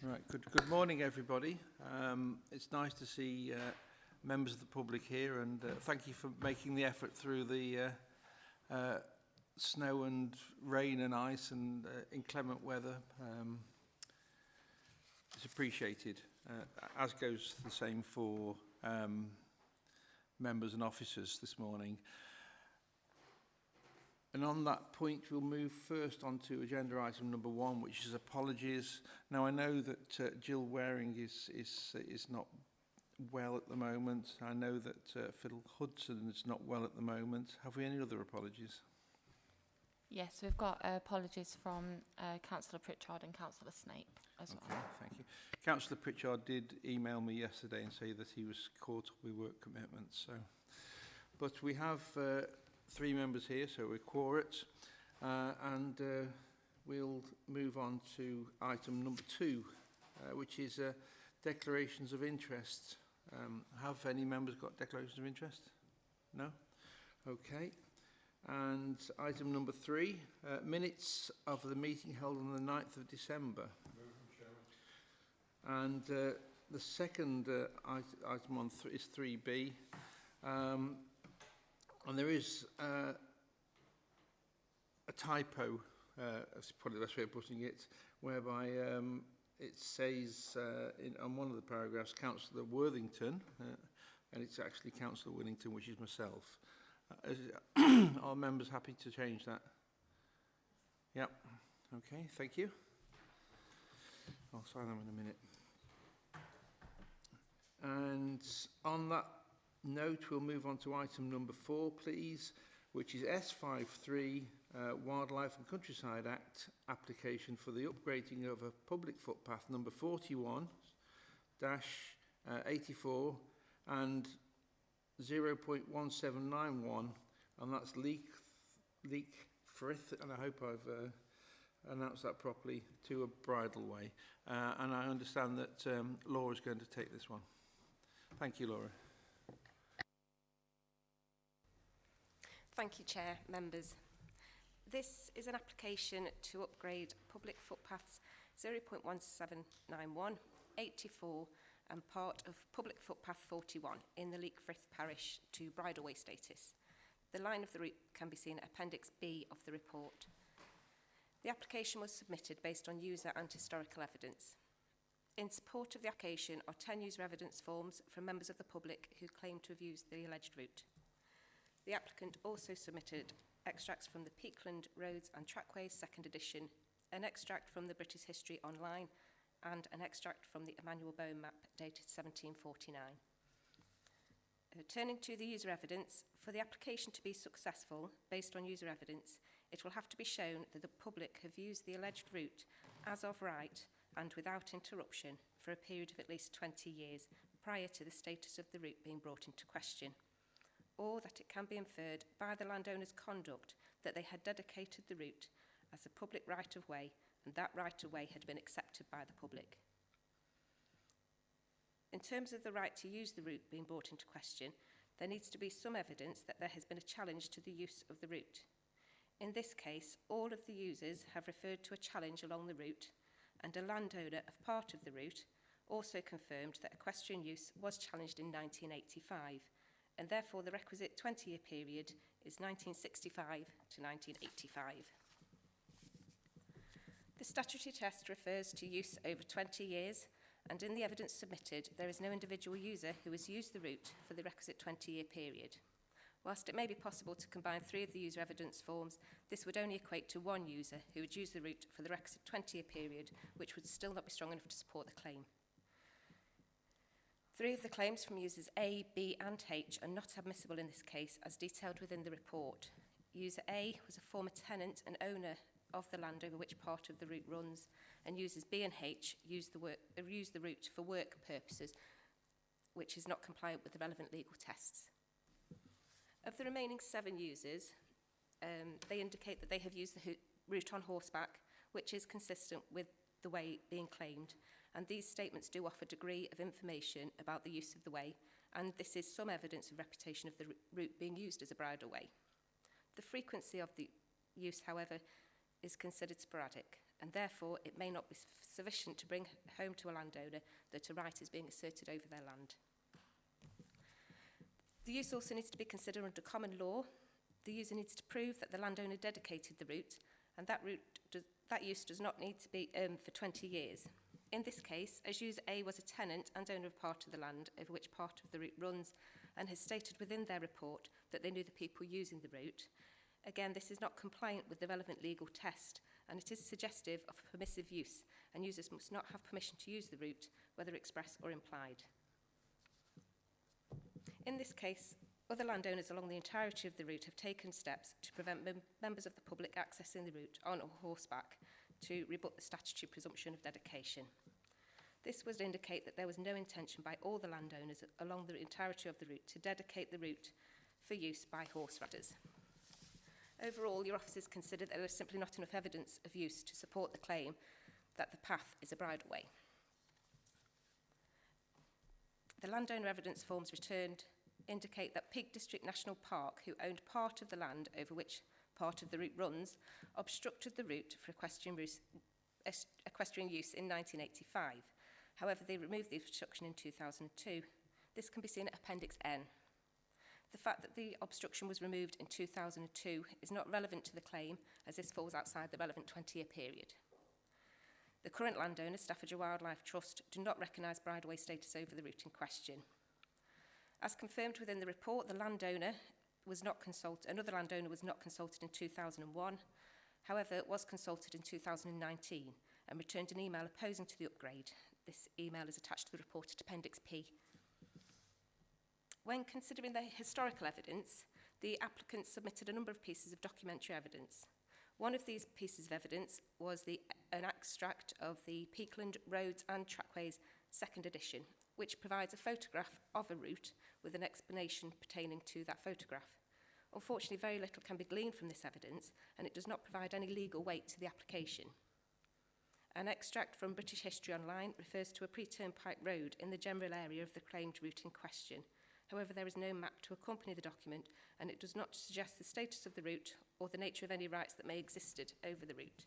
Right, good morning, everybody. It's nice to see members of the public here, and thank you for making the effort through the snow and rain and ice and inclement weather. It's appreciated, as goes the same for members and officers this morning. And on that point, we'll move first on to agenda item number 1, which is apologies. Now, I know that Jill Waring is not well at the moment. I know that Phil Hudson is not well at the moment. Have we any other apologies? Yes, we've got apologies from Councillor Pritchard and Councillor Snape as well. Okay, thank you. Councillor Pritchard did email me yesterday and say that he was caught up with work commitments. So, but we have 3 members here, so we're quorate, and we'll move on to item number 2, which is declarations of interest. Have any members got declarations of interest? No? Okay. And item number 3, minutes of the meeting held on the 9th of December. And the second item on is 3B. And there is a typo, that's probably the best way of putting it, whereby it says on one of the paragraphs, Councillor Worthington, and it's actually Councillor Willington, which is myself. Are members happy to change that? Yep. Okay, thank you. I'll sign them in a minute. And on that note, we'll move on to item number 4, please, which is S53 Wildlife and Countryside Act application for the upgrading of a public footpath number 41-84 and 0.1791, and that's Leek Frith, and I hope I've announced that properly, to a bridle way. And I understand that Laura's going to take this one. Thank you, Laura. Thank you, Chair, members. This is an application to upgrade public footpaths 0.1791, 84 and part of public footpath 41 in the Leek Frith parish to bridleway status. The line of the route can be seen at Appendix B of the report. The application was submitted based on user and historical evidence. In support of the application are 10 user evidence forms from members of the public who claim to have used the alleged route. The applicant also submitted extracts from the Peakland Roads and Trackways 2nd edition, an extract from the British History Online, and an extract from the Emmanuel Bone map dated 1749. Turning to the user evidence, for the application to be successful based on user evidence, it will have to be shown that the public have used the alleged route as of right and without interruption for a period of at least 20 years prior to the status of the route being brought into question, or that it can be inferred by the landowner's conduct that they had dedicated the route as a public right-of-way and that right-of-way had been accepted by the public. In terms of the right to use the route being brought into question, there needs to be some evidence that there has been a challenge to the use of the route. In this case, all of the users have referred to a challenge along the route, and a landowner of part of the route also confirmed that equestrian use was challenged in 1985, and therefore the requisite 20-year period is 1965 to 1985. The statutory test refers to use over 20 years, and in the evidence submitted, there is no individual user who has used the route for the requisite 20-year period. Whilst it may be possible to combine 3 of the user evidence forms, this would only equate to 1 user who would use the route for the requisite 20-year period, which would still not be strong enough to support the claim. 3 of the claims from users A, B and H are not admissible in this case, as detailed within the report. User A was a former tenant and owner of the land over which part of the route runs, and users B and H used the route for work purposes, which is not compliant with the relevant legal tests. Of the remaining 7 users, they indicate that they have used the route on horseback, which is consistent with the way being claimed, and these statements do offer a degree of information about the use of the way, and this is some evidence of reputation of the route being used as a bridleway. The frequency of the use, however, is considered sporadic, and therefore it may not be sufficient to bring home to a landowner that a right is being asserted over their land. The use also needs to be considered under common law. The user needs to prove that the landowner dedicated the route, and that use does not need to be for 20 years. In this case, as user A was a tenant and owner of part of the land over which part of the route runs, and has stated within their report that they knew the people using the route, again, this is not compliant with the relevant legal test, and it is suggestive of permissive use, and users must not have permission to use the route, whether express or implied. In this case, other landowners along the entirety of the route have taken steps to prevent members of the public accessing the route on or horseback to rebut the statutory presumption of dedication. This would indicate that there was no intention by all the landowners along the entirety of the route to dedicate the route for use by horse riders. Overall, your officers consider that there is simply not enough evidence of use to support the claim that the path is a bridleway. The landowner evidence forms returned indicate that Peak District National Park, who owned part of the land over which part of the route runs, obstructed the route for equestrian use in 1985. However, they removed the obstruction in 2002. This can be seen at Appendix N. The fact that the obstruction was removed in 2002 is not relevant to the claim, as this falls outside the relevant 20-year period. The current landowner, Stafford Wildlife Trust, do not recognise bridleway status over the route in question. As confirmed within the report, the landowner was not consulted, another landowner was not consulted in 2001, however, was consulted in 2019 and returned an email opposing to the upgrade. This email is attached to the report at Appendix P. When considering the historical evidence, the applicant submitted a number of pieces of documentary evidence. One of these pieces of evidence was an extract of the Peakland Roads and Trackways 2nd edition, which provides a photograph of a route with an explanation pertaining to that photograph. Unfortunately, very little can be gleaned from this evidence, and it does not provide any legal weight to the application. An extract from British History Online refers to a pre-turnpike road in the general area of the claimed route in question. However, there is no map to accompany the document, and it does not suggest the status of the route or the nature of any rights that may have existed over the route.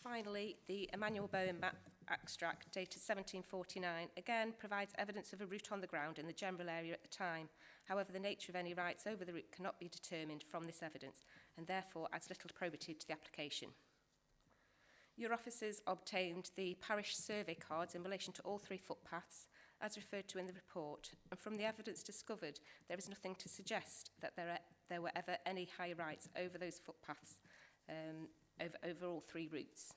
Finally, the Emmanuel Bowen map extract dated 1749 again provides evidence of a route on the ground in the general area at the time. However, the nature of any rights over the route cannot be determined from this evidence, and therefore adds little probity to the application. Your officers obtained the parish survey cards in relation to all 3 footpaths, as referred to in the report, and from the evidence discovered, there is nothing to suggest that there were ever any higher rights over those footpaths over all 3 routes.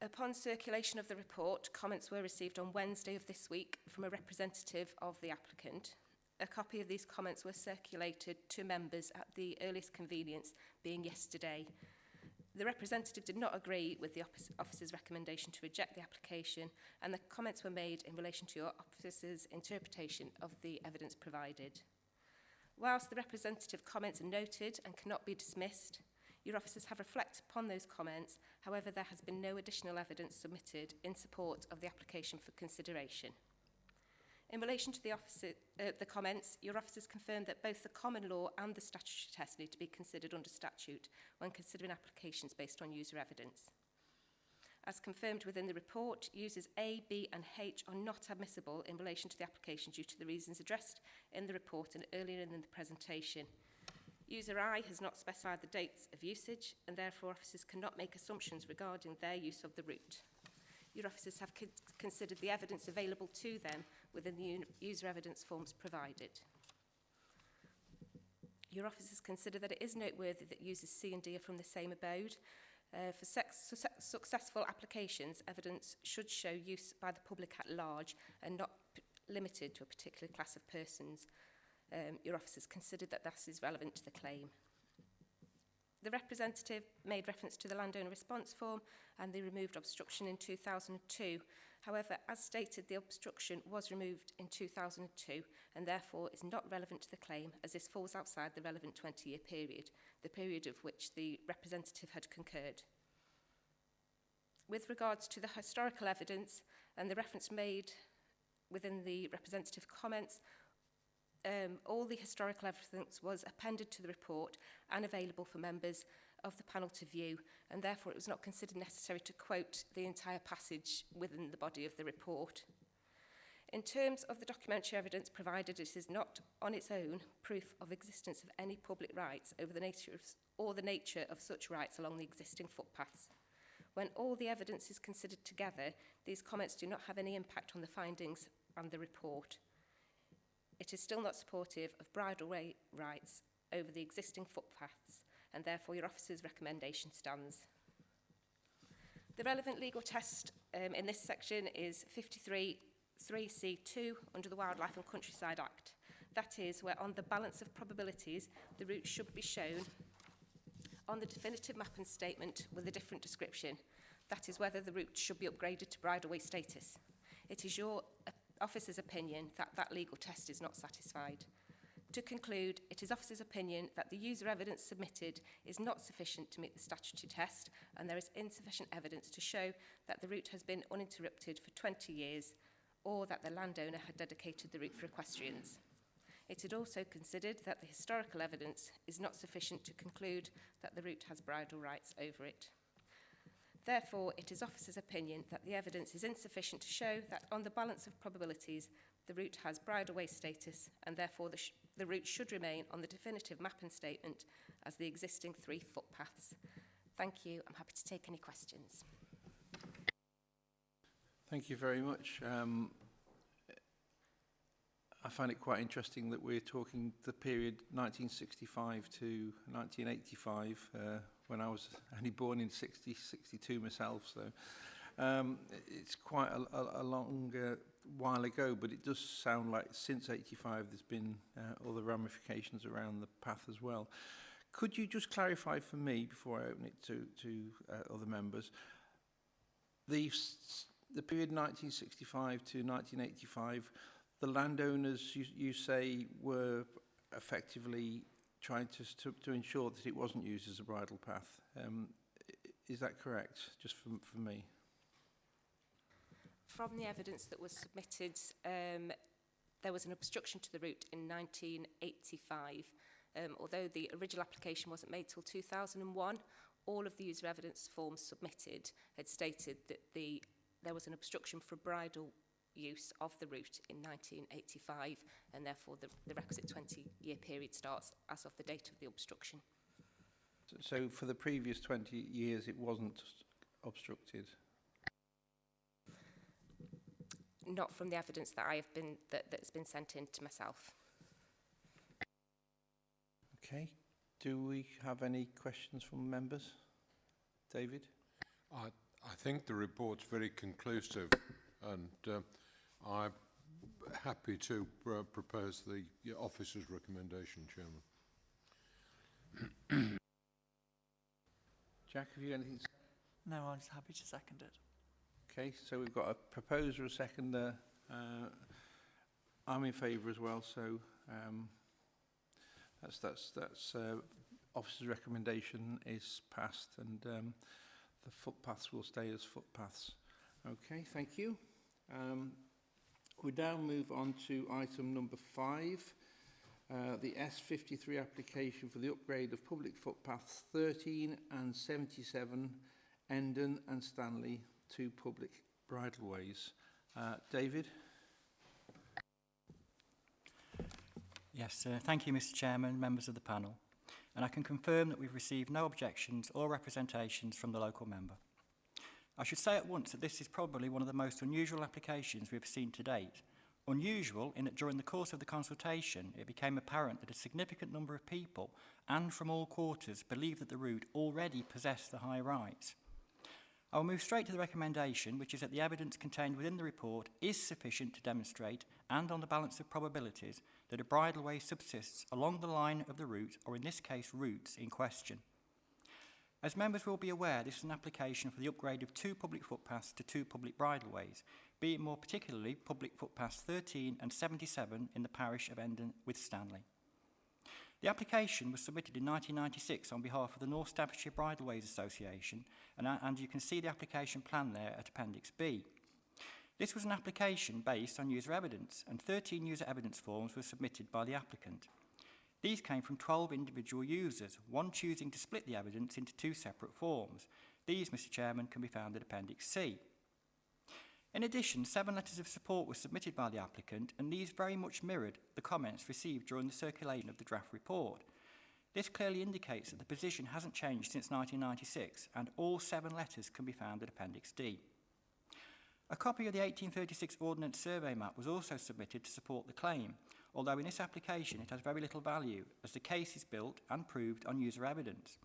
Upon circulation of the report, comments were received on Wednesday of this week from a representative of the applicant. A copy of these comments were circulated to members at the earliest convenience, being yesterday. The representative did not agree with the officer's recommendation to reject the application, and the comments were made in relation to your officer's interpretation of the evidence provided. Whilst the representative comments are noted and cannot be dismissed, your officers have reflected upon those comments. However, there has been no additional evidence submitted in support of the application for consideration. In relation to the comments, your officers confirmed that both the common law and the statutory test need to be considered under statute when considering applications based on user evidence. As confirmed within the report, users A, B and H are not admissible in relation to the application due to the reasons addressed in the report and earlier in the presentation. User I has not specified the dates of usage, and therefore officers cannot make assumptions regarding their use of the route. Your officers have considered the evidence available to them within the user evidence forms provided. Your officers consider that it is noteworthy that users C and D are from the same abode. For successful applications, evidence should show use by the public at large and not limited to a particular class of persons. Your officers considered that this is relevant to the claim. The representative made reference to the landowner response form and the removed obstruction in 2002. However, as stated, the obstruction was removed in 2002 and therefore is not relevant to the claim, as this falls outside the relevant 20-year period, the period of which the representative had concurred. With regards to the historical evidence and the reference made within the representative comments, All the historical evidence was appended to the report and available for members of the panel to view, and therefore it was not considered necessary to quote the entire passage within the body of the report. In terms of the documentary evidence provided, it is not on its own proof of existence of any public rights over the nature of such rights along the existing footpaths. When all the evidence is considered together, these comments do not have any impact on the findings and the report. It is still not supportive of bridleway rights over the existing footpaths, and therefore your officer's recommendation stands. The relevant legal test in this section is 53(3)(c)(2) under the Wildlife and Countryside Act. That is, where on the balance of probabilities, the route should be shown on the definitive map and statement with a different description. That is, whether the route should be upgraded to bridleway status. It is your officer's opinion that that legal test is not satisfied. To conclude, it is officer's opinion that the user evidence submitted is not sufficient to meet the statutory test, and there is insufficient evidence to show that the route has been uninterrupted for 20 years or that the landowner had dedicated the route for equestrians. It had also considered that the historical evidence is not sufficient to conclude that the route has bridle rights over it. Therefore, it is officer's opinion that the evidence is insufficient to show that on the balance of probabilities, the route has bridleway status, and therefore the route should remain on the definitive map and statement as the existing 3 footpaths. Thank you. I'm happy to take any questions. Thank you very much. I find it quite interesting that we're talking the period 1965 to 1985, when I was only born in 62 myself, so it's quite a long while ago, but it does sound like since 85 there's been all the ramifications around the path as well. Could you just clarify for me, before I open it to other members, the period 1965 to 1985, the landowners, you say, were effectively trying to ensure that it wasn't used as a bridle path. Is that correct, just for me? From the evidence that was submitted, there was an obstruction to the route in 1985. Although the original application wasn't made till 2001, all of the user evidence forms submitted had stated that there was an obstruction for bridle use of the route in 1985, and therefore the requisite 20-year period starts as of the date of the obstruction. So for the previous 20 years it wasn't obstructed? Not from the evidence that that's been sent in to myself. Okay. Do we have any questions from members? David? I think the report's very conclusive, and I'm happy to propose the officer's recommendation, Chairman. Jack, have you got anything to say? No, I'm just happy to second it. Okay, so we've got a proposer, a seconder. I'm in favour as well, so that's officer's recommendation is passed, and the footpaths will stay as footpaths. Okay, thank you. We now move on to item number 5, the S53 application for the upgrade of public footpaths 13 and 77, Endon and Stanley, 2 public bridleways. David? Yes, thank you, Mr. Chairman, members of the panel. And I can confirm that we've received no objections or representations from the local member. I should say at once that this is probably one of the most unusual applications we've seen to date. Unusual in that during the course of the consultation, it became apparent that a significant number of people, and from all quarters, believed that the route already possessed the high rights. I will move straight to the recommendation, which is that the evidence contained within the report is sufficient to demonstrate, and on the balance of probabilities, that a bridleway subsists along the line of the route, or in this case, routes in question. As members will be aware, this is an application for the upgrade of 2 public footpaths to 2 public bridleways, being more particularly public footpaths 13 and 77 in the parish of Endon with Stanley. The application was submitted in 1996 on behalf of the North Staffordshire Bridleways Association, and you can see the application plan there at Appendix B. This was an application based on user evidence, and 13 user evidence forms were submitted by the applicant. These came from 12 individual users, one choosing to split the evidence into 2 separate forms. These, Mr. Chairman, can be found at Appendix C. In addition, 7 letters of support were submitted by the applicant, and these very much mirrored the comments received during the circulation of the draft report. This clearly indicates that the position hasn't changed since 1996, and all 7 letters can be found at Appendix D. A copy of the 1836 Ordnance Survey map was also submitted to support the claim, although in this application it has very little value, as the case is built and proved on user evidence.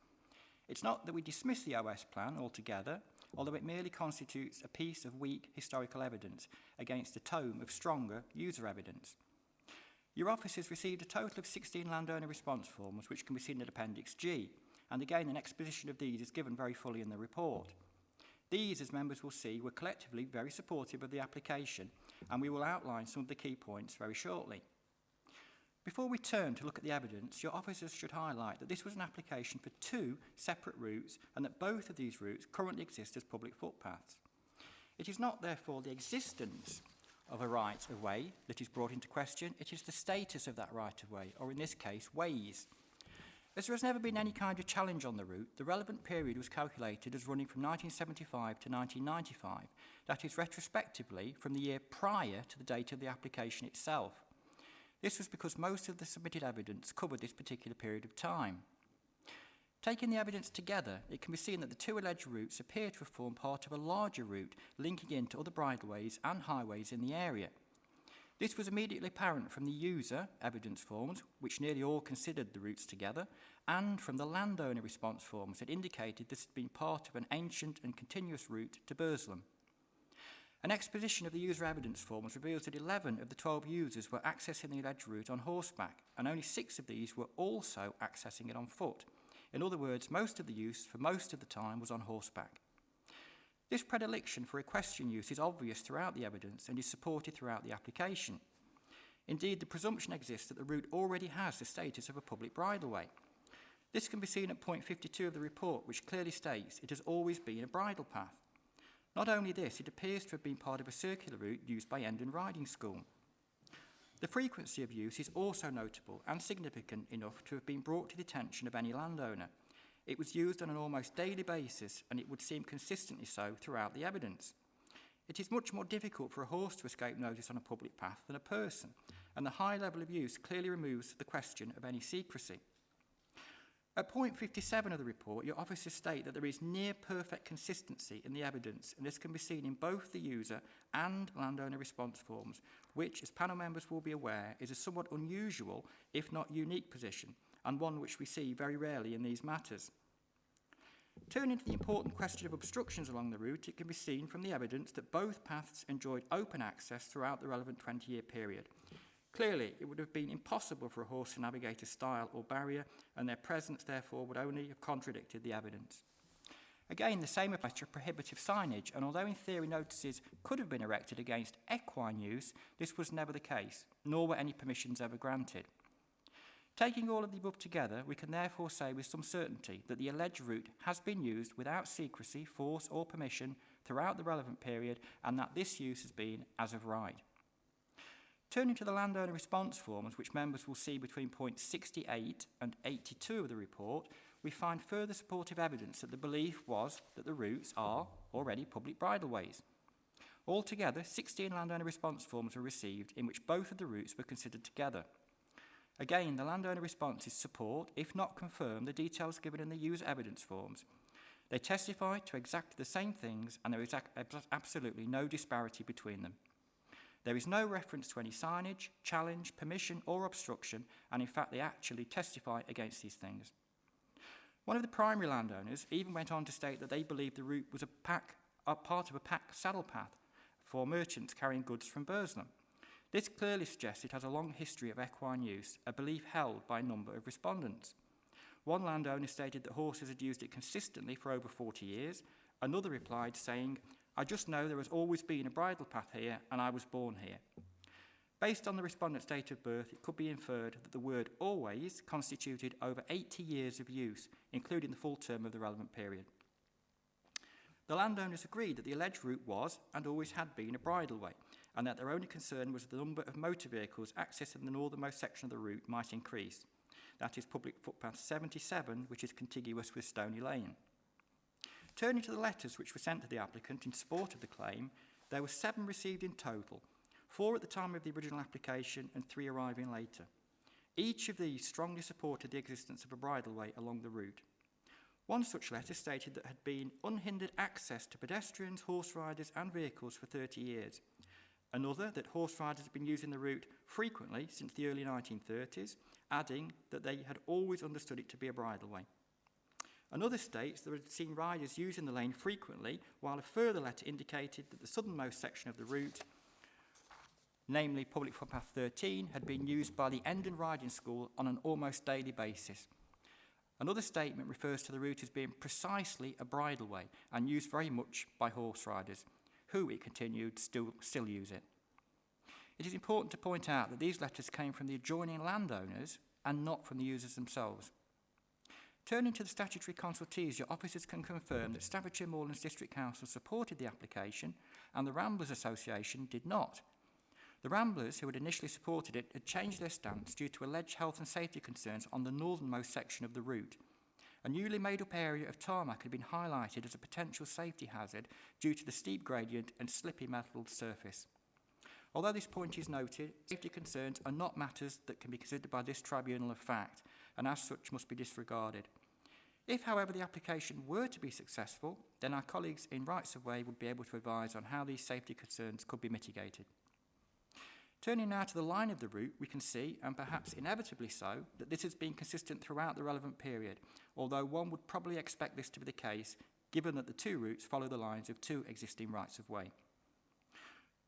It's not that we dismiss the OS plan altogether, although it merely constitutes a piece of weak historical evidence against a tome of stronger user evidence. Your office has received a total of 16 landowner response forms, which can be seen at Appendix G, and again an exposition of these is given very fully in the report. These, as members will see, were collectively very supportive of the application, and we will outline some of the key points very shortly. Before we turn to look at the evidence, your officers should highlight that this was an application for 2 separate routes, and that both of these routes currently exist as public footpaths. It is not, therefore, the existence of a right-of-way that is brought into question, it is the status of that right-of-way, or in this case, ways. As there has never been any kind of challenge on the route, the relevant period was calculated as running from 1975 to 1995, that is retrospectively from the year prior to the date of the application itself. This was because most of the submitted evidence covered this particular period of time. Taking the evidence together, it can be seen that the 2 alleged routes appear to have formed part of a larger route linking into other bridleways and highways in the area. This was immediately apparent from the user evidence forms, which nearly all considered the routes together, and from the landowner response forms that indicated this had been part of an ancient and continuous route to Burslem. An exposition of the user evidence forms reveals that 11 of the 12 users were accessing the alleged route on horseback, and only 6 of these were also accessing it on foot. In other words, most of the use for most of the time was on horseback. This predilection for equestrian use is obvious throughout the evidence and is supported throughout the application. Indeed, the presumption exists that the route already has the status of a public bridleway. This can be seen at point 52 of the report, which clearly states it has always been a bridle path. Not only this, it appears to have been part of a circular route used by Endon Riding School. The frequency of use is also notable and significant enough to have been brought to the attention of any landowner. It was used on an almost daily basis, and it would seem consistently so throughout the evidence. It is much more difficult for a horse to escape notice on a public path than a person, and the high level of use clearly removes the question of any secrecy. At point 57 of the report, your officers state that there is near perfect consistency in the evidence, and this can be seen in both the user and landowner response forms, which, as panel members will be aware, is a somewhat unusual, if not unique position, and one which we see very rarely in these matters. Turning to the important question of obstructions along the route, it can be seen from the evidence that both paths enjoyed open access throughout the relevant 20-year period. Clearly, it would have been impossible for a horse to navigate a stile or barrier, and their presence, therefore, would only have contradicted the evidence. Again, the same applies to prohibitive signage, and although in theory notices could have been erected against equine use, this was never the case, nor were any permissions ever granted. Taking all of the above together, we can therefore say with some certainty that the alleged route has been used without secrecy, force or permission throughout the relevant period, and that this use has been as of right. Turning to the landowner response forms, which members will see between points 68 and 82 of the report, we find further supportive evidence that the belief was that the routes are already public bridleways. Altogether, 16 landowner response forms were received in which both of the routes were considered together. Again, the landowner responses support, if not confirm, the details given in the user evidence forms. They testify to exactly the same things, and there is absolutely no disparity between them. There is no reference to any signage, challenge, permission or obstruction, and in fact they actually testify against these things. One of the primary landowners even went on to state that they believed the route was part of a pack saddle path for merchants carrying goods from Burslem. This clearly suggests it has a long history of equine use, a belief held by a number of respondents. One landowner stated that horses had used it consistently for over 40 years. Another replied saying, "I just know there has always been a bridle path here and I was born here." Based on the respondent's date of birth, it could be inferred that the word always constituted over 80 years of use, including the full term of the relevant period. The landowners agreed that the alleged route was, and always had been, a bridleway, and that their only concern was the number of motor vehicles accessing the northernmost section of the route might increase. That is public footpath 77, which is contiguous with Stony Lane. Turning to the letters which were sent to the applicant in support of the claim, there were 7 received in total, 4 at the time of the original application and 3 arriving later. Each of these strongly supported the existence of a bridleway along the route. One such letter stated that there had been unhindered access to pedestrians, horse riders and vehicles for 30 years. Another that horse riders had been using the route frequently since the early 1930s, adding that they had always understood it to be a bridleway. Another states that they had seen riders using the lane frequently, while a further letter indicated that the southernmost section of the route, namely public footpath 13, had been used by the Endon Riding School on an almost daily basis. Another statement refers to the route as being precisely a bridleway and used very much by horse riders, who, it continued, still use it. It is important to point out that these letters came from the adjoining landowners and not from the users themselves. Turning to the statutory consultees, your officers can confirm that Staffordshire Moorlands District Council supported the application and the Ramblers Association did not. The Ramblers, who had initially supported it, had changed their stance due to alleged health and safety concerns on the northernmost section of the route. A newly made-up area of tarmac had been highlighted as a potential safety hazard due to the steep gradient and slippy metal surface. Although this point is noted, safety concerns are not matters that can be considered by this tribunal of fact, and as such must be disregarded. If, however, the application were to be successful, then our colleagues in Rights of Way would be able to advise on how these safety concerns could be mitigated. Turning now to the line of the route, we can see, and perhaps inevitably so, that this has been consistent throughout the relevant period, although one would probably expect this to be the case, given that the 2 routes follow the lines of 2 existing rights of way.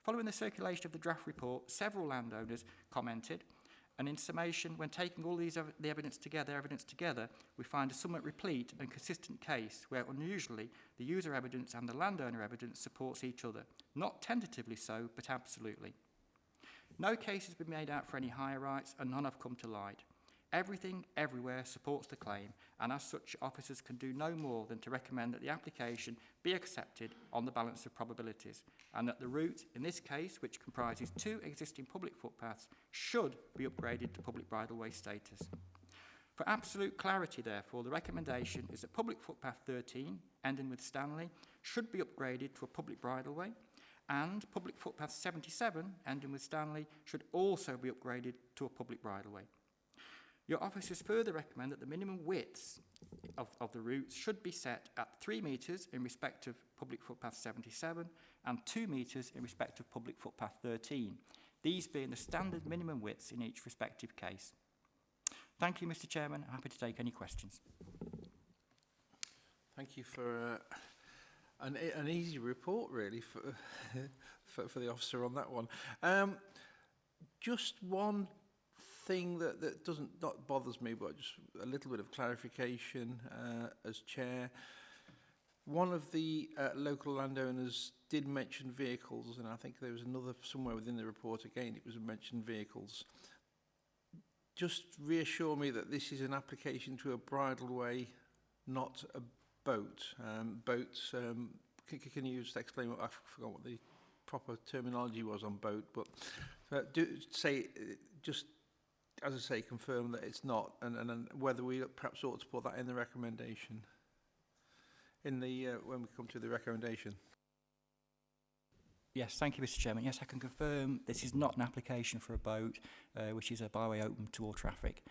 Following the circulation of the draft report, several landowners commented, and in summation, when taking all the evidence together, we find a somewhat replete and consistent case where unusually the user evidence and the landowner evidence supports each other, not tentatively so, but absolutely. No case has been made out for any higher rights and none have come to light. Everything, everywhere supports the claim, and as such, officers can do no more than to recommend that the application be accepted on the balance of probabilities, and that the route, in this case, which comprises 2 existing public footpaths, should be upgraded to public bridleway status. For absolute clarity, therefore, the recommendation is that public footpath 13, ending with Stanley, should be upgraded to a public bridleway, and public footpath 77, ending with Stanley, should also be upgraded to a public bridleway. Your officers further recommend that the minimum widths of the routes should be set at 3 metres in respect of public footpath 77 and 2 metres in respect of public footpath 13, these being the standard minimum widths in each respective case. Thank you, Mr. Chairman. I'm happy to take any questions. Thank you for an easy report, really, for the officer on that one. Just one thing that not bothers me, but just a little bit of clarification as chair. One of the local landowners did mention vehicles, and I think there was another somewhere within the report again. It was mentioned vehicles. Just reassure me that this is an application to a bridleway, not a boat. Boats. Can you just explain what I forgot what the proper terminology was on boat? But do say just. As I say, confirm that it's not, and whether we perhaps ought to put that in the recommendation, in the when we come to the recommendation. Yes, thank you, Mr. Chairman. Yes, I can confirm this is not an application for a boat, which is a byway open to all traffic,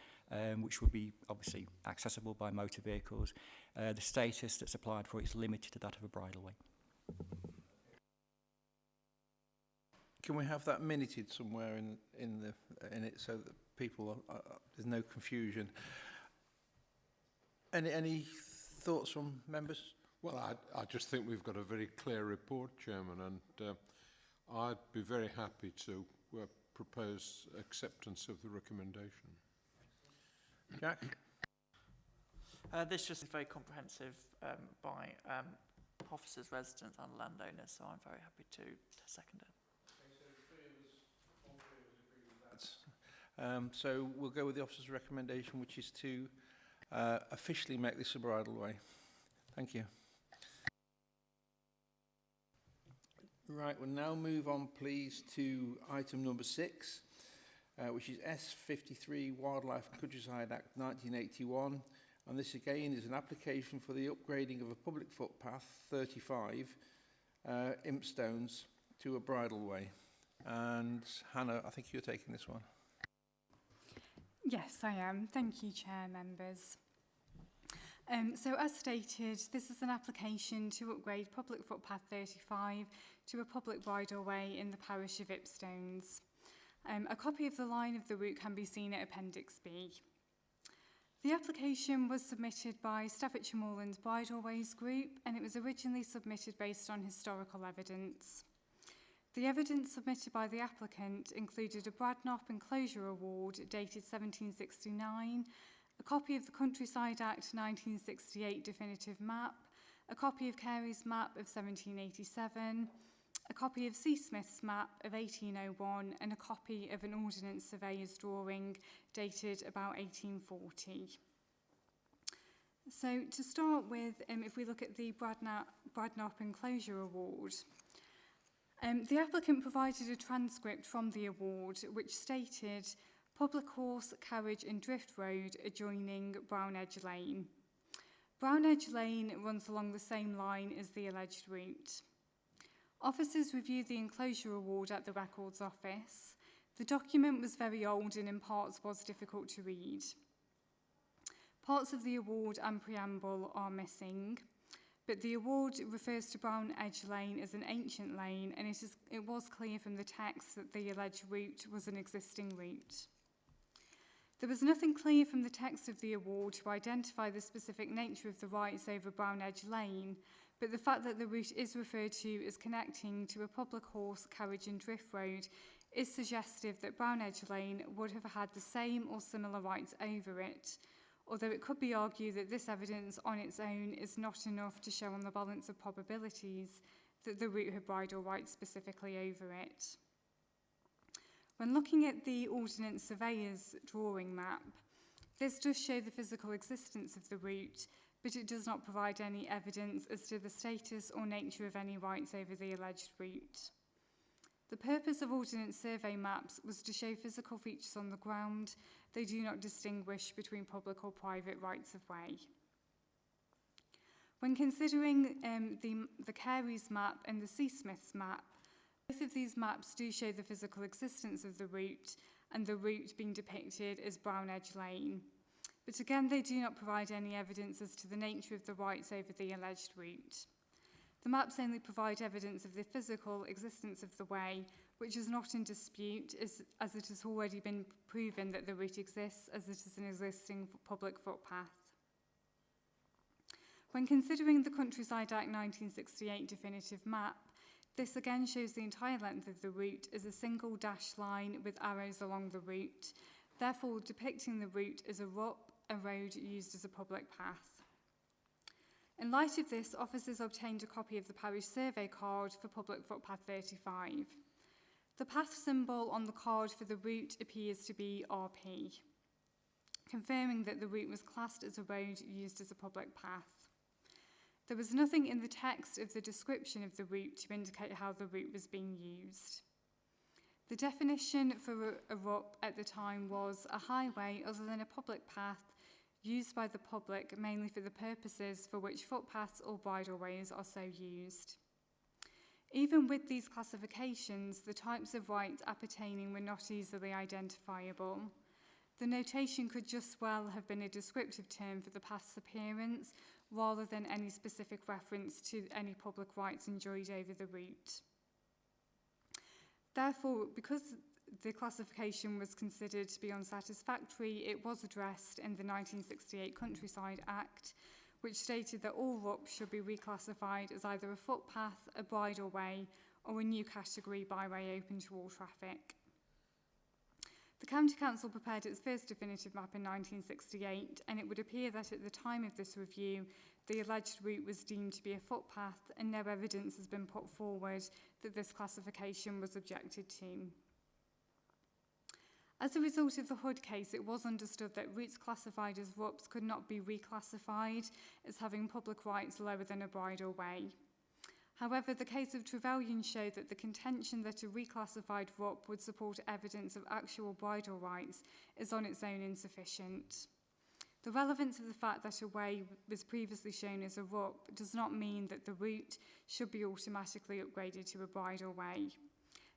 which will be obviously accessible by motor vehicles. The status that's applied for it is limited to that of a bridleway. Can we have that minuted somewhere in it so that people there's no confusion? Any thoughts from members? Well, I just think we've got a very clear report, Chairman, and I'd be very happy to propose acceptance of the recommendation. Jack? This just is very comprehensive by officers, residents and landowners, so I'm very happy to second it. So we'll go with the officer's recommendation, which is to officially make this a bridleway. Thank you. Right, we'll now move on, please, to item number 6, which is S53 Wildlife and Countryside Act 1981. And this again is an application for the upgrading of a public footpath 35 Impstones to a bridleway. And Hannah, I think you're taking this one. Yes, I am. Thank you, Chair, members. So as stated, this is an application to upgrade public footpath 35 to a public bridleway in the parish of Impstones. A copy of the line of the route can be seen at Appendix B. The application was submitted by Stafford Moorlands Bridleways Group, and it was originally submitted based on historical evidence. The evidence submitted by the applicant included a Bradnop Enclosure Award dated 1769, a copy of the Countryside Act 1968 definitive map, a copy of Carey's map of 1787, a copy of C. Smith's map of 1801, and a copy of an ordnance surveyor's drawing dated about 1840. So to start with, if we look at the Bradnop Enclosure Award, the applicant provided a transcript from the award which stated public horse, carriage and drift road adjoining Brown Edge Lane. Brown Edge Lane runs along the same line as the alleged route. Officers reviewed the enclosure award at the Records Office. The document was very old and in parts was difficult to read. Parts of the award and preamble are missing, but the award refers to Brown Edge Lane as an ancient lane, and it was clear from the text that the alleged route was an existing route. There was nothing clear from the text of the award to identify the specific nature of the rights over Brown Edge Lane, but the fact that the route is referred to as connecting to a public horse, carriage and drift road is suggestive that Brown Edge Lane would have had the same or similar rights over it, although it could be argued that this evidence on its own is not enough to show on the balance of probabilities that the route had bridle rights specifically over it. When looking at the Ordnance Surveyor's drawing map, this does show the physical existence of the route, but it does not provide any evidence as to the status or nature of any rights over the alleged route. The purpose of Ordnance Survey maps was to show physical features on the ground. They do not distinguish between public or private rights of way. When considering the Carey's map and the C. Smith's map, both of these maps do show the physical existence of the route and the route being depicted as Brown Edge Lane. But again, they do not provide any evidence as to the nature of the rights over the alleged route. The maps only provide evidence of the physical existence of the way, which is not in dispute as it has already been proven that the route exists as it is an existing public footpath. When considering the Countryside Act 1968 definitive map, this again shows the entire length of the route as a single dashed line with arrows along the route, therefore depicting the route as a road used as a public path. In light of this, officers obtained a copy of the parish survey card for public footpath 35. The path symbol on the card for the route appears to be RP, confirming that the route was classed as a road used as a public path. There was nothing in the text of the description of the route to indicate how the route was being used. The definition for a RUP at the time was a highway other than a public path used by the public mainly for the purposes for which footpaths or bridleways are so used. Even with these classifications, the types of rights appertaining were not easily identifiable. The notation could just well have been a descriptive term for the path's appearance rather than any specific reference to any public rights enjoyed over the route. Therefore, because the classification was considered to be unsatisfactory, it was addressed in the 1968 Countryside Act, which stated that all RUPs should be reclassified as either a footpath, a bridleway, or a new category byway open to all traffic. The County Council prepared its first definitive map in 1968, and it would appear that at the time of this review, the alleged route was deemed to be a footpath, and no evidence has been put forward that this classification was objected to. As a result of the Hood case, it was understood that routes classified as RUPs could not be reclassified as having public rights lower than a bridleway. However, the case of Trevelyan showed that the contention that a reclassified RUP would support evidence of actual bridal rights is on its own insufficient. The relevance of the fact that a way was previously shown as a RUP does not mean that the route should be automatically upgraded to a bridal way.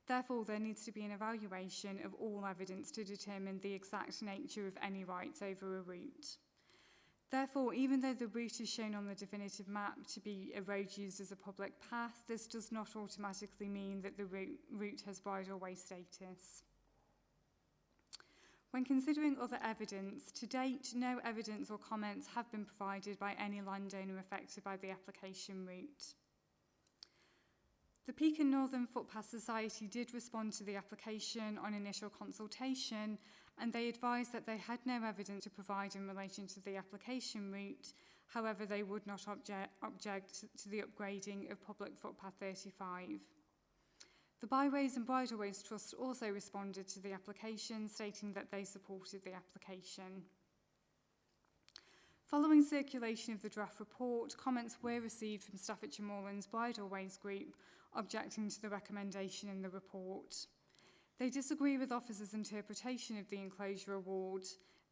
Therefore, there needs to be an evaluation of all evidence to determine the exact nature of any rights over a route. Therefore, even though the route is shown on the definitive map to be a road used as a public path, this does not automatically mean that the route has bridle way status. When considering other evidence, to date, no evidence or comments have been provided by any landowner affected by the application route. The Peak and Northern Footpath Society did respond to the application on initial consultation, and they advised that they had no evidence to provide in relation to the application route. However, they would not object to the upgrading of Public Footpath 35. The Byways and Bridleways Trust also responded to the application, stating that they supported the application. Following circulation of the draft report, comments were received from Staffordshire Moorlands Bridleways Group objecting to the recommendation in the report. They disagree with officers' interpretation of the enclosure award.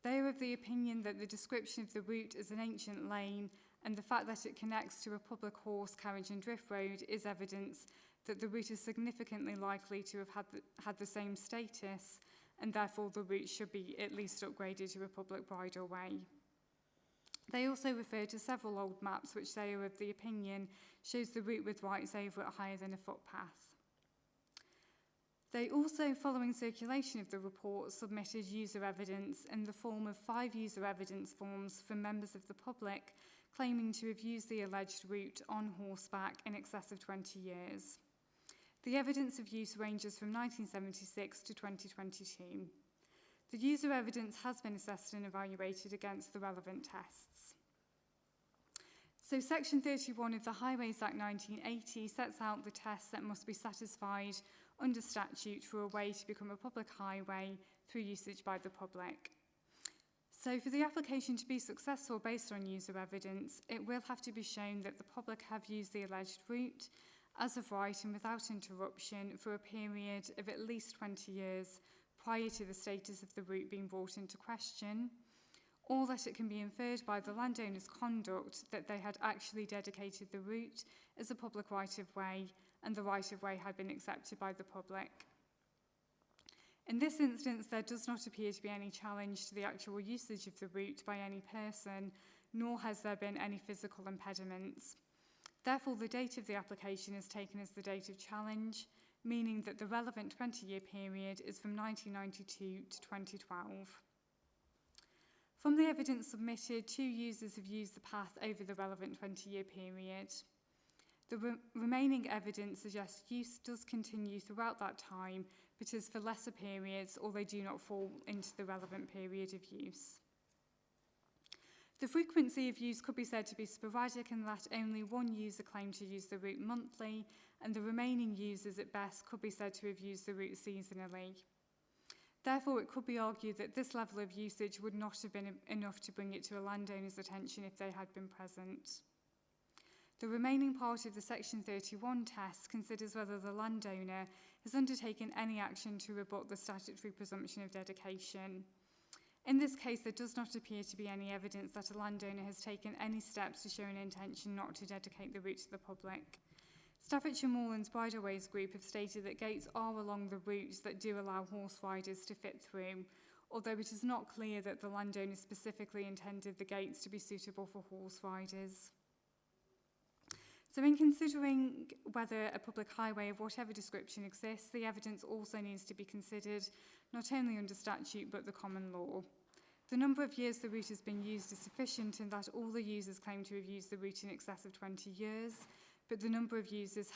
They are of the opinion that the description of the route as an ancient lane and the fact that it connects to a public horse carriage and drift road is evidence that the route is significantly likely to have had the same status, and therefore the route should be at least upgraded to a public bridle way. They also refer to several old maps which they are of the opinion shows the route with rights over it higher than a footpath. They also, following circulation of the report, submitted user evidence in the form of 5 user evidence forms from members of the public claiming to have used the alleged route on horseback in excess of 20 years. The evidence of use ranges from 1976 to 2022. The user evidence has been assessed and evaluated against the relevant tests. So Section 31 of the Highways Act 1980 sets out the tests that must be satisfied under statute for a way to become a public highway through usage by the public. So for the application to be successful based on user evidence, it will have to be shown that the public have used the alleged route as of right and without interruption for a period of at least 20 years prior to the status of the route being brought into question, or that it can be inferred by the landowner's conduct that they had actually dedicated the route as a public right-of-way and the right-of-way had been accepted by the public. In this instance, there does not appear to be any challenge to the actual usage of the route by any person, nor has there been any physical impediments. Therefore, the date of the application is taken as the date of challenge, meaning that the relevant 20-year period is from 1992 to 2012. From the evidence submitted, 2 users have used the path over the relevant 20-year period. The remaining evidence suggests use does continue throughout that time, but is for lesser periods or they do not fall into the relevant period of use. The frequency of use could be said to be sporadic in that only 1 user claimed to use the route monthly, and the remaining users at best could be said to have used the route seasonally. Therefore, it could be argued that this level of usage would not have been enough to bring it to a landowner's attention if they had been present. The remaining part of the Section 31 test considers whether the landowner has undertaken any action to rebut the statutory presumption of dedication. In this case, there does not appear to be any evidence that a landowner has taken any steps to show an intention not to dedicate the route to the public. Staffordshire Moorlands Bridleways Group have stated that gates are along the routes that do allow horse riders to fit through, although it is not clear that the landowner specifically intended the gates to be suitable for horse riders. So in considering whether a public highway of whatever description exists, the evidence also needs to be considered not only under statute but the common law. The number of years the route has been used is sufficient in that all the users claim to have used the route in excess of 20 years, but the number of users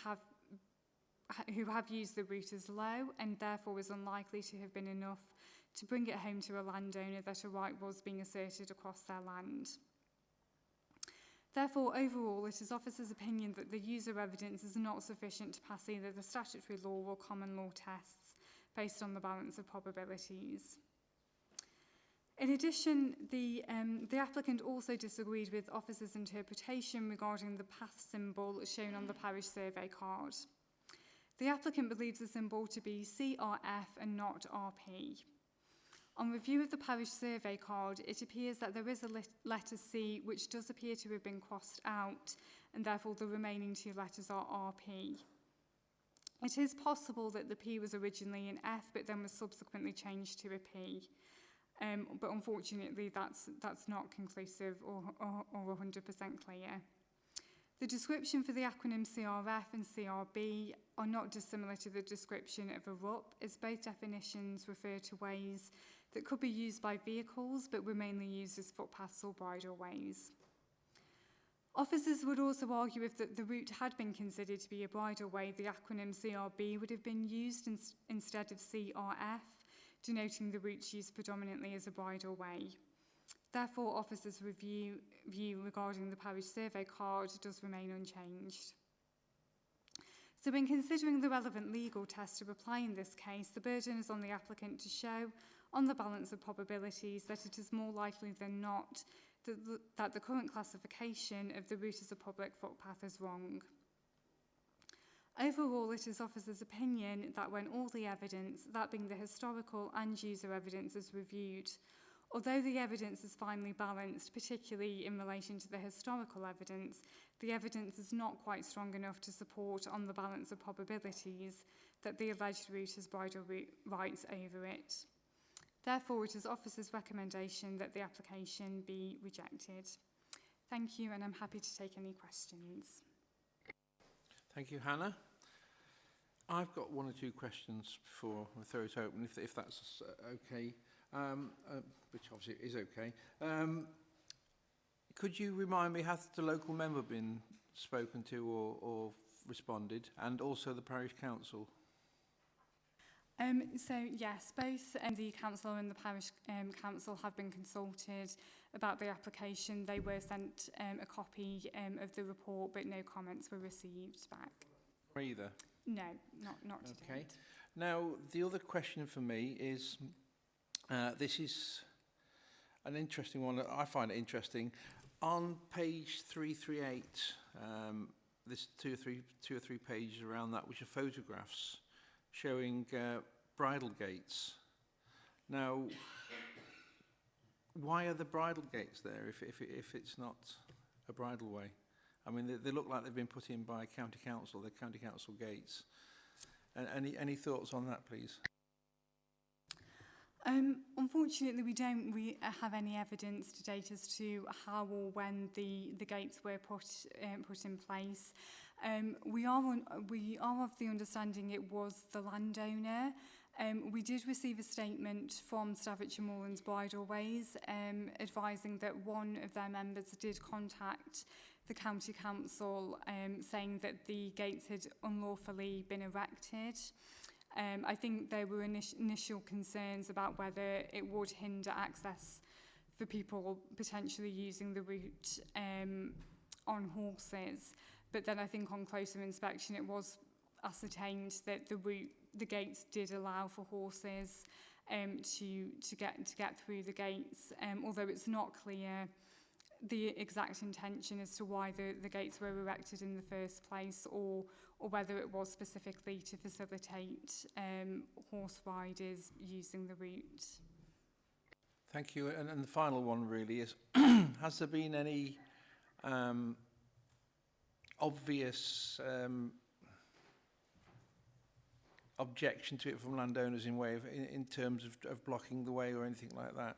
who have used the route is low and therefore is unlikely to have been enough to bring it home to a landowner that a right was being asserted across their land. Therefore, overall, it is officers' opinion that the user evidence is not sufficient to pass either the statutory law or common law tests based on the balance of probabilities. In addition, the applicant also disagreed with officers' interpretation regarding the path symbol shown on the parish survey card. The applicant believes the symbol to be CRF and not RP. On review of the parish survey card, it appears that there is a letter C which does appear to have been crossed out, and therefore the remaining two letters are RP. It is possible that the P was originally an F but then was subsequently changed to a P. But unfortunately that's not conclusive or 100% clear. The description for the acronym CRF and CRB are not dissimilar to the description of a RUP, as both definitions refer to ways that could be used by vehicles but were mainly used as footpaths or bridleways. Officers would also argue if the route had been considered to be a bridleway, the acronym CRB would have been used instead of CRF, denoting the routes used predominantly as a bridleway. Therefore, officers' view regarding the parish survey card does remain unchanged. So in considering the relevant legal test to apply in this case, the burden is on the applicant to show, on the balance of probabilities, that it is more likely than not that the current classification of the route as a public footpath is wrong. Overall, it is officers' opinion that when all the evidence, that being the historical and user evidence, is reviewed, although the evidence is finely balanced, particularly in relation to the historical evidence, the evidence is not quite strong enough to support, on the balance of probabilities, that the alleged route has bridle rights over it. Therefore, it is officers' recommendation that the application be rejected. Thank you, and I'm happy to take any questions. Thank you, Hannah. I've got one or two questions before we throw it open, if that's okay, which obviously is okay. Could you remind me, has the local member been spoken to or responded, and also the parish council? So yes, both the council and the parish council have been consulted about the application. They were sent a copy of the report, but no comments were received back. Either? No, not to Okay. date. Now, the other question for me is, this is an interesting one. I find it interesting. On page 338, there's two or three pages around that, which are photographs showing bridle gates. Now, why are the bridle gates there if it's not a bridleway? I mean, they look like they've been put in by county council. They're county council gates. And any thoughts on that, please? Unfortunately, we don't have any evidence to date as to how or when the gates were put in place. We are of the understanding it was the landowner. We did receive a statement from Staffordshire Moorlands Bridleways advising that one of their members did contact the county council saying that the gates had unlawfully been erected. I think there were initial concerns about whether it would hinder access for people potentially using the route on horses. But then I think on closer inspection it was ascertained that the gates did allow for horses to get through the gates, although it's not clear the exact intention as to why the gates were erected in the first place, or whether it was specifically to facilitate horse riders using the route. Thank you. And the final one really is, has there been any obvious objection to it from landowners in terms of blocking the way or anything like that?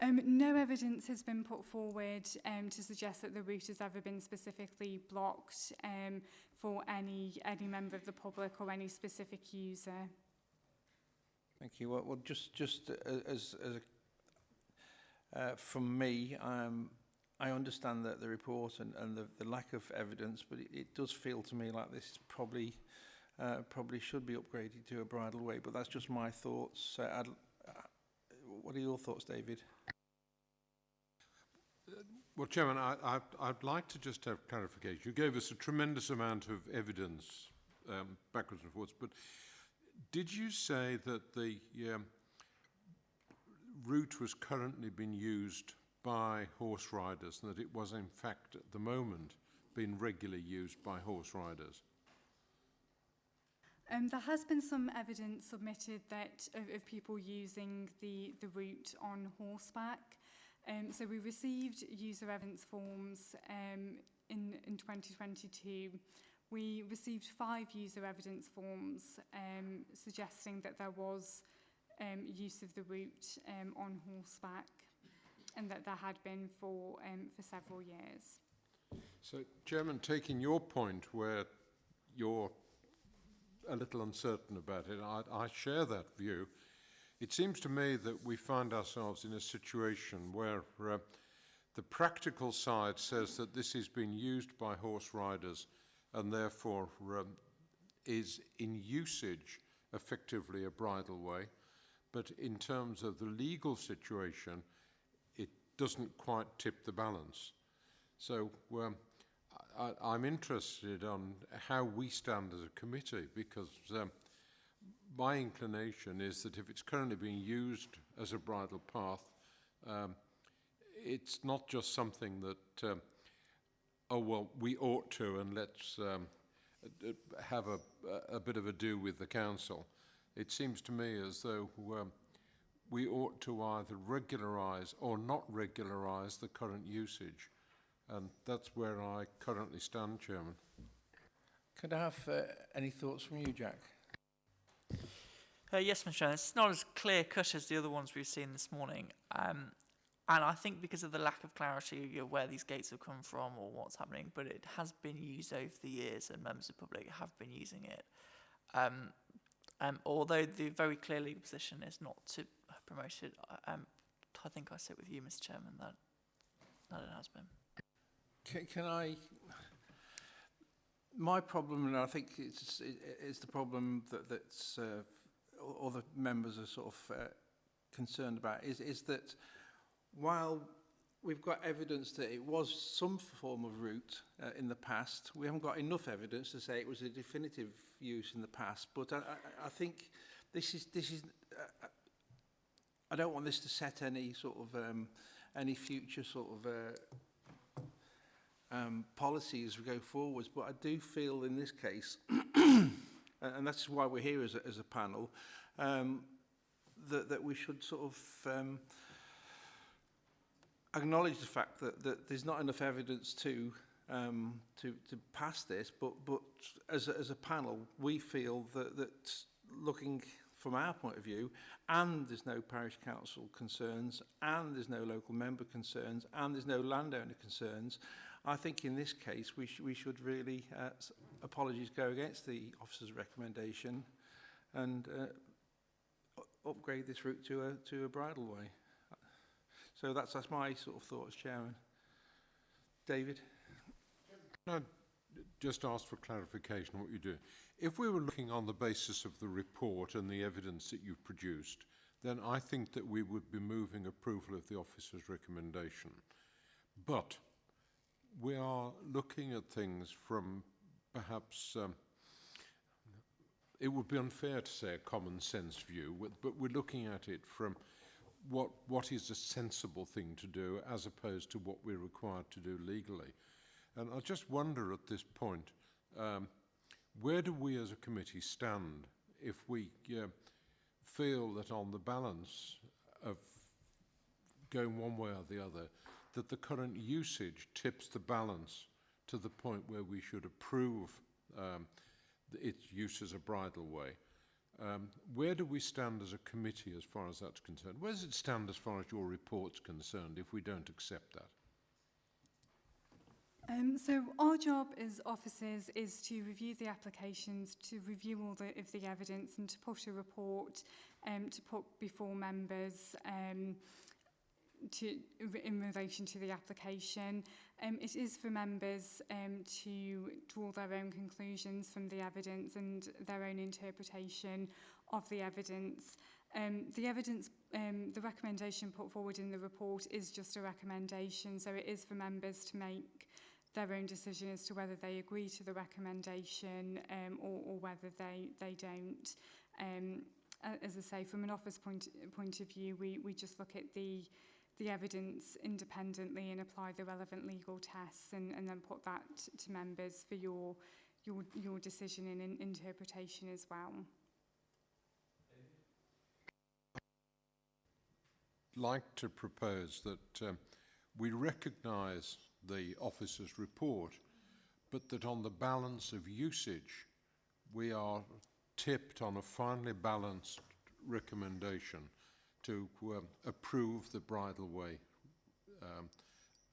No evidence has been put forward to suggest that the route has ever been specifically blocked for any member of the public or any specific user. Thank you. Well, just as from me, I understand that the report and the lack of evidence, but it does feel to me like this probably should be upgraded to a bridleway. But that's just my thoughts. What are your thoughts, David? Well, Chairman, I'd like to just have clarification. You gave us a tremendous amount of evidence backwards and forwards, but did you say that the route was currently being used by horse riders and that it was in fact at the moment being regularly used by horse riders? There has been some evidence submitted that of people using the route on horseback. So we received user evidence forms in 2022. We received 5 user evidence forms suggesting that there was use of the route on horseback, and that there had been for several years. So, Chairman, taking your point where you're a little uncertain about it, I share that view. It seems to me that we find ourselves in a situation where the practical side says that this is being used by horse riders and therefore is in usage effectively a bridle way, but in terms of the legal situation, it doesn't quite tip the balance. So I'm interested on how we stand as a committee, because my inclination is that if it's currently being used as a bridle path, it's not just something that, oh, well, we ought to, and let's have a bit of a do with the council. It seems to me as though we ought to either regularise or not regularise the current usage. And that's where I currently stand, Chairman. Could I have any thoughts from you, Jack? Yes, Mr. Chairman. It's not as clear-cut as the other ones we've seen this morning. And I think because of the lack of clarity of where these gates have come from or what's happening, but it has been used over the years and members of the public have been using it. Although the very clearly position is not to promote it, I think I sit with you, Mr. Chairman, that it has been. Can I... My problem, and I think it's the problem that's all the members are sort of concerned about, is that while we've got evidence that it was some form of route in the past, we haven't got enough evidence to say it was a definitive use in the past. But I think this is I don't want this to set any sort of any future sort of policy as we go forwards, but I do feel in this case, and that's why we're here as a panel, that we should sort of acknowledge the fact that there's not enough evidence to pass this, but as a panel, we feel that looking from our point of view, and there's no parish council concerns, and there's no local member concerns, and there's no landowner concerns, I think in this case we should really, apologies, go against the officer's recommendation and upgrade this route to a bridle way. So that's my sort of thoughts, Chairman. David? Can I just ask for clarification on what you do? If we were looking on the basis of the report and the evidence that you've produced, then I think that we would be moving approval of the officer's recommendation. But we are looking at things from perhaps, it would be unfair to say a common sense view, but we're looking at it from what is a sensible thing to do as opposed to what we're required to do legally. And I just wonder at this point, where do we as a committee stand if we feel that on the balance of going one way or the other, that the current usage tips the balance to the point where we should approve its use as a bridle way? Where do we stand as a committee as far as that's concerned? Where does it stand as far as your report's concerned if we don't accept that? So our job as officers is to review the applications, to review all of the evidence and to put a report to put before members in relation to the application. It is for members to draw their own conclusions from the evidence and their own interpretation of the evidence. The recommendation put forward in the report is just a recommendation, so it is for members to make their own decision as to whether they agree to the recommendation or whether they don't. as I say, from an office point of view, we just look at the evidence independently and apply the relevant legal tests and then put that to members for your decision and interpretation as well. Like to propose that we recognise the officer's report, but that on the balance of usage, we are tipped on a finely balanced recommendation to approve the bridle way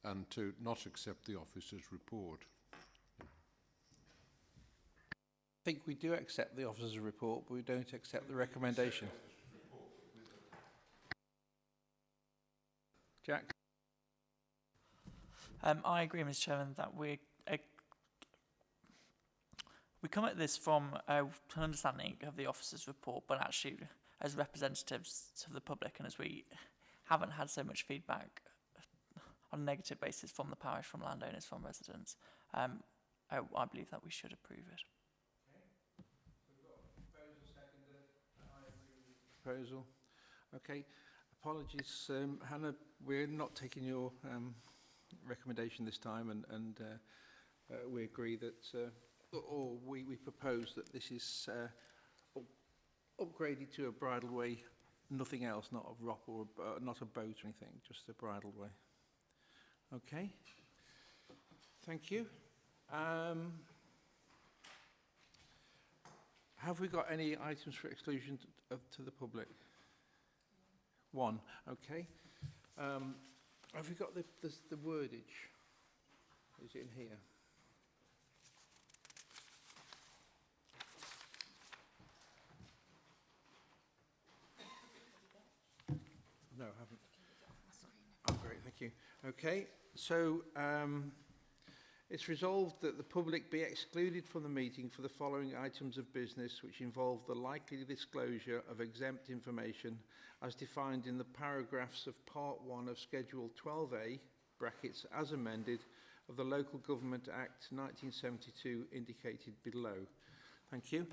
and to not accept the officer's report. I think we do accept the officer's report, but we don't accept the recommendation. Jack? I agree, Mr. Chairman, that we come at this from an understanding of the officer's report, but actually as representatives of the public, and as we haven't had so much feedback on a negative basis from the parish, from landowners, from residents, I believe that we should approve it. Proposal. Okay. Apologies, Hannah, we're not taking your recommendation this time, and we agree that, or we propose that this is upgraded to a bridle way, nothing else, not a rop or not a boat or anything, just a bridle way. Okay. Thank you. Have we got any items for exclusion to the public? One, okay. Have we got the wordage? Is it in here? No, I haven't. Oh, great, thank you. Okay, so it's resolved that the public be excluded from the meeting for the following items of business which involve the likely disclosure of exempt information as defined in the paragraphs of Part 1 of Schedule 12A, brackets, as amended, of the Local Government Act 1972 indicated below. Thank you.